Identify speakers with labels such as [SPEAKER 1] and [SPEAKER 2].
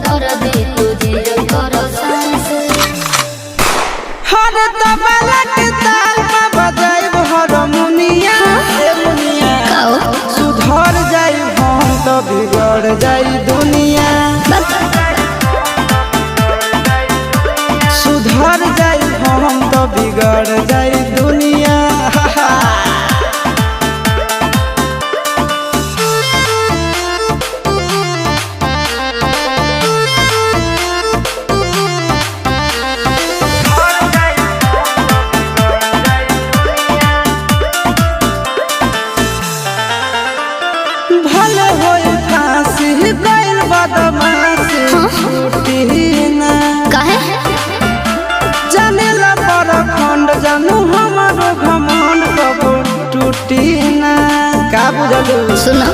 [SPEAKER 1] कर दे तुझे कर सांस
[SPEAKER 2] हर तबला के ताल में बजाइब हारमोनिया सुधर जाई हम तो बिगड़ जाई दुनिया सुधर जाई हम तो बिगड़ जाई दुनिया भले होई फांसी गइल बदमाशी छूटी ना
[SPEAKER 1] काहे
[SPEAKER 2] जानेला पर खंड जानू हमारो घमंड कबो टूटी ना का बुझलू
[SPEAKER 1] सुना